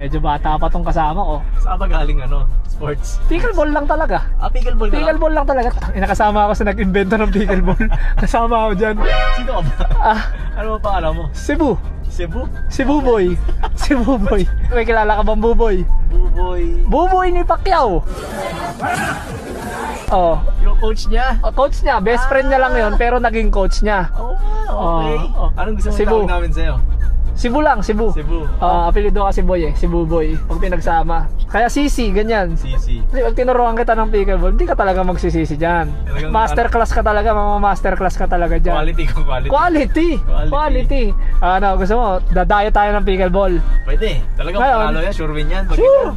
Medyo bata pa tong kasama ko. Saan ba galing ano? Sports? Pickleball lang talaga. Ah, pickleball ka lang? Pickleball lang talaga. Nakasama ako sa nag-invento ng pickleball. Kasama ako dyan. Sino ka ba? Ano ba pangalan mo? Cebu. Cebu? Cebu boy. Cebu boy. May kilala ka bang Buboy? Buboy. Buboy ni Pacquiao. Oh. Yung coach niya? Coach niya, best friend niya lang yun, pero naging coach niya. Okay. Anong gusto mong Cebu. tawag namin sa'yo? Cebu lang, Cebu. Cebu. Apelido kasi boy eh, Cebu boy. Pag pinagsama. Kaya sisi, ganyan. Sisi. Kasi pag tinuruan kita ng pickleball, hindi ka talaga magsisisi dyan. Talagang Masterclass ka talaga, masterclass ka talaga dyan. Quality ko, quality. Quality. Ano, gusto mo, dadayo tayo ng pickleball. Pwede. Talagang Ngayon, panalo yan, sure win yan.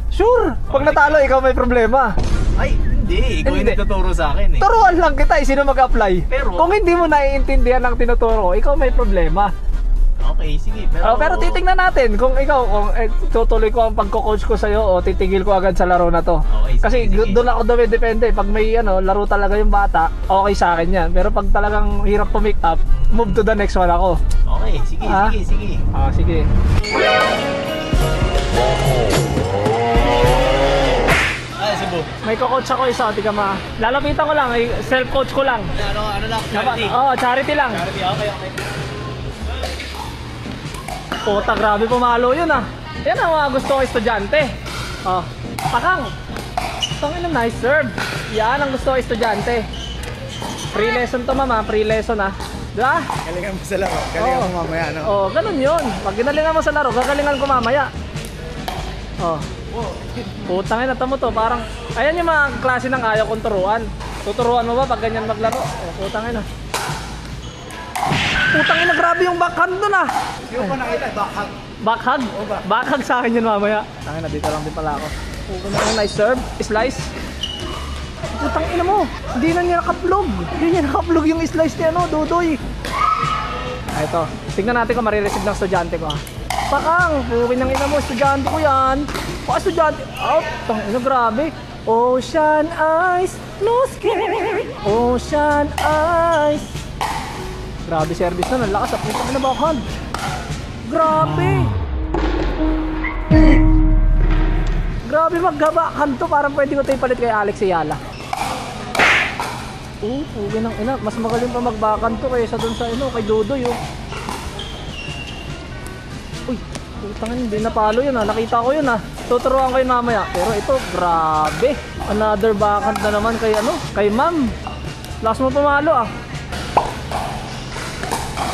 Sure. Pag natalo, ikaw may problema. Ay, hindi. Ikaw yung Hindi. nagtuturo sa akin eh. Turuan lang kita eh, sino mag-apply. Pero kung hindi mo naiintindihan ang tinuturo, ikaw may problema. Okay, sige. Pero titingnan natin kung ikaw, tutuloy ko ang pagko-coach ko sa'yo o titigil ko agad sa laro na to. Okay, sige, Kasi sige. doon ako dumidepende. Pag may laro talaga yung bata, okay sa akin yan. Pero pag talagang hirap pumick up, move to the next one ako. Okay, sige, sige. Sige. Ay, Cebu. May ko-coach ako isa, tika ma. Lalapitan ko lang, self-coach ko lang. Ano lang, charity. Charity lang. Charity, okay. Puta, grabe pumalo yun ah. Yan ang mga gusto ko estudyante. Pakang. Tangin na, nice serve. Yan ang gusto ko estudyante. Free lesson to mama, free lesson ah. Diba? Galingan mo sa laro, galingan mo mamaya, no? Ganun yun. Pag ginalingan mo sa laro, gagalingan ko mamaya. Putang ina, tamo to, parang ayan yung mga klase ng ayaw kong turuan. Tuturuan mo ba pag ganyan maglaro? Putang ina. Putang ina, grabe yung backhand dun ah. Yung ko nakita, backhand. Backhand? Backhand sa akin yun mamaya. Tangin na, dito lang din pala ako. Putang ina, nice serve, slice. Putang ina mo, hindi na niya nakaplog. Hindi niya nakaplog yung slice niya, Dudoy. Ito, tingnan natin kung marireceive ng estudyante ko. Pakang, pukin ng ina mo, estudyante ko yan. Estudyante, out, tangina, grabe. Ocean eyes, no skin. Ocean eyes. Grabe service na, ang lakas. Putang ina, backhand. Grabe. Grabe mag-backhand to. Parang pwede ko ito ipalit kay Alex Ayala. Pukin ng ina. Mas magaling pa mag-backhand to kaysa dun sa kay Dodoy. Uy, putang ina, hindi napalo yun ah. Nakita ko yun ah. Tuturuan ko yun mamaya. Pero ito, grabe. Another backhand na naman kay kay ma'am. Last mo pumalo ah.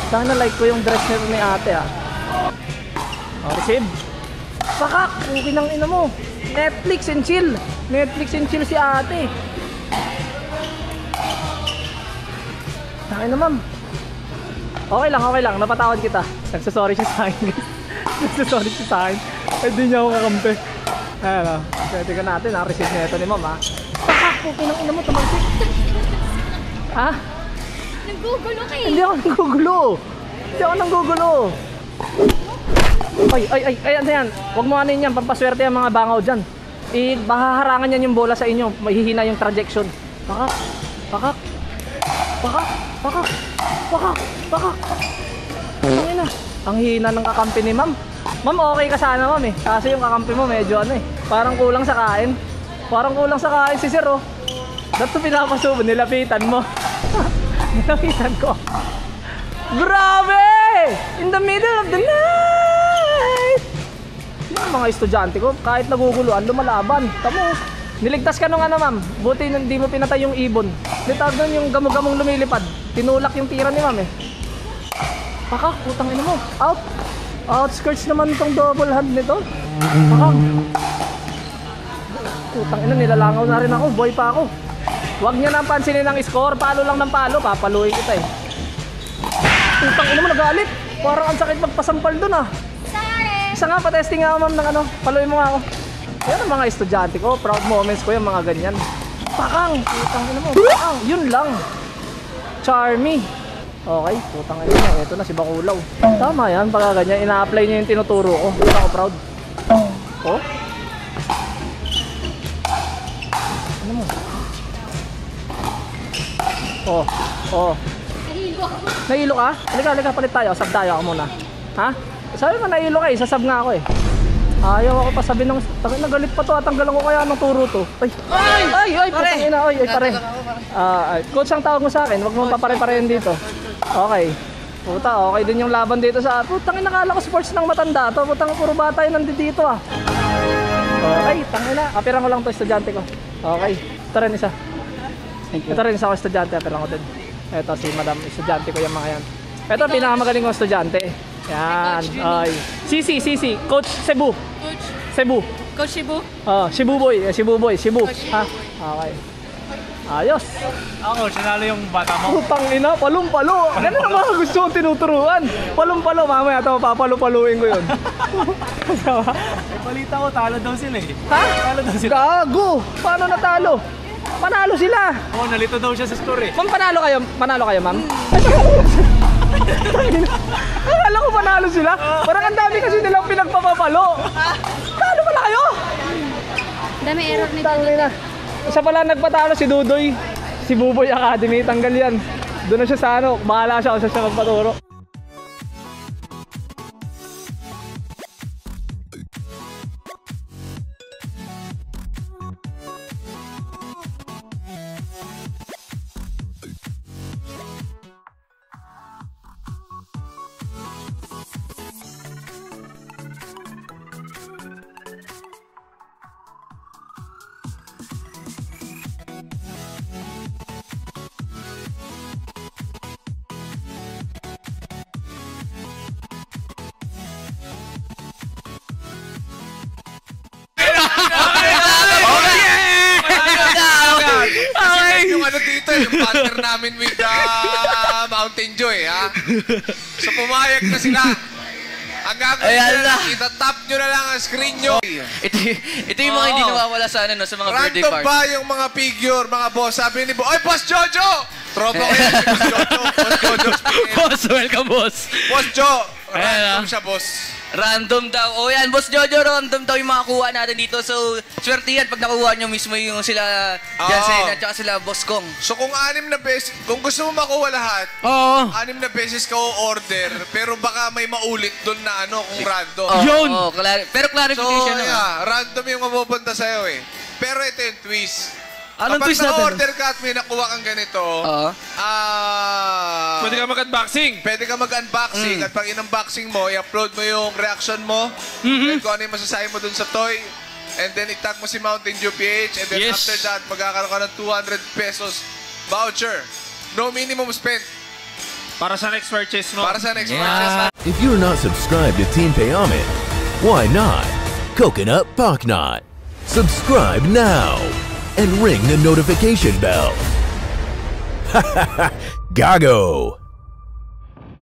Sana like ko yung dress nito ni ate ah. Receive. Pakak, okay ng ina mo. Netflix and chill. Netflix and chill si ate. Tangin na ma'am. Okay lang. Napatawad kita. Nagsasorry siya sa akin. Nagsasorry siya sa akin. Hindi niya ako kakampi. Ayan o. Pwede ka natin ha. Receive nito ni ma'am ha. Pakak, okay ng ina mo. Tumagsik. Ha? Nanggugulo kayo. Hindi ako nanggugulo. Ay, ano yan? Huwag mo ano yan, pampaswerte yung mga bangaw dyan. Bahaharangan yan yung bola sa inyo. Mahihina yung trajection. Pakak. Ang ina. Ang hina ng kakampi ni ma'am. Ma'am, okay ka sana ma'am eh. Kasi yung kakampi mo medyo parang kulang sa kain. Si sir oh. Dato pinapasubo, nilapitan mo. Nilapitan ko. Grabe! In the middle of the night! Yung mga estudyante ko, kahit naguguluan, lumalaban. Tamo, niligtas ka nung ma'am. Buti hindi mo pinatay yung ibon. Litag doon yung gamong lumilipad. Tinulak yung tira ni ma'am eh. Pakak, putang ina mo. Out! Outskirts naman itong double hand nito. Pakak. Putang ina, nilalangaw na rin ako. Boy pa ako. Huwag niya nang pansinin ang score. Palo lang ng palo. Papaluin kita eh. Putang ina mo, nagalit. Parang ang sakit magpasampal dun ah. Sorry. Isa nga, pa-testing nga ma'am ng paluin mo nga ako. Yan ang mga estudyante ko. Proud moments ko yung mga ganyan. Pakang, putang ina mo. Pakang, yun lang. Charmy. Okay, putang ina mo. Ito na si Bakulaw. Tama yan, pagka ganyan. Ina-apply niya yung tinuturo ko. Hindi ako proud. Oh. Ano mo? Oh. Nahilo ako. Nahilo ka? Halika, palit tayo. Sub tayo ako muna. Ha? Sabi mo nahilo ka eh. Sasab nga ako eh. Ayaw ako pa sabi ng... Tangin na galit pa to. Tanggalan ko kaya ng turo to. Ay! Putang ina. Ay, pare. Coach ang tawag mo sa akin. Huwag mo papare-parehin dito. Okay. Puta, okay din yung laban dito sa... Putang ina, nakala ko sports ng matanda to. Putang puro bata yun nandito ah. Okay, tangin na. Kapiran ko lang to, estudyante ko. Okay. Ito rin isa. Ito rin isa ako estudyante. Kapiran ko din. Ito si madam. Estudyante ko yung mga yan. Ito pinakamagaling kong estudyante. Yan. Ay. Sisi. Coach Cebu. Cebu. Coach Shibu? Cebu boy. Cebu boy. Cebu. Ha? Okay. Ayos. Ako, sinalo yung bata mo. Putang ina, palong-palo. Ganun ang mga gusto kong tinuturuan. Palong-palo. Mamaya ito, papalo-paluin ko yun. May balita ko, talo daw sila eh. Ha? Talo daw sila. Gago. Paano natalo? Panalo sila. Oo, nalito daw siya sa store eh. Ma'am, panalo kayo? Panalo kayo, ma'am? Akala ko panalo sila. Parang ang dami kasi nilang pinagpapapalo. Talo pala kayo? Dami error ni Tangin Dudoy. na. Isa pala nagpatalo si Dudoy. Si Buboy Academy. Tanggal yan. Doon na siya sa ano. Bahala siya kung saan siya magpaturo. Yung ano dito, yung partner namin with Mountain Joy, ha? So pumayag na sila. Ang gagawin Ayan nyo na na. lang, itatap nyo na lang ang screen nyo. Ito yung mga hindi nawawala sa ano, no, sa mga birthday Random party. ba yung mga figure, mga boss? Sabi ni Boss, "Oy, Boss Jojo!" Tropa ko yan, si Boss Jojo. Boss Jojo. Boss, welcome boss. Boss Jo. Ayan, Random siya, boss. Random daw. O yan, Boss Jojo, random daw yung makakuha natin dito. So, swerte yan pag nakuha nyo mismo yung sila Jansen at saka sila Boss Kong. So kung 6 na beses, kung gusto mo makuha lahat, Oo. 6 na beses ka order, pero baka may maulit doon na ano, kung random. Yun! Pero So, clarification naman. yeah, random yung mapupunta sa'yo eh. Pero ito yung twist. Anong twist Kapag natin? na-order ka at may nakuha kang ganito, Pwede ka mag-unboxing. pwede ka mag-unboxing at pag in-unboxing mo, i-upload mo yung reaction mo, and kung ano yung masasabi mo dun sa toy, and then itag mo si Mountain Dew PH, and then Yes. after that, magkakaroon ka ng 200 pesos voucher. No minimum spent Para sa next purchase mo. para sa next purchase. If you're not subscribed to Team Payomet, why not? Coconut Pocknot. Subscribe now and ring the notification bell. Gago!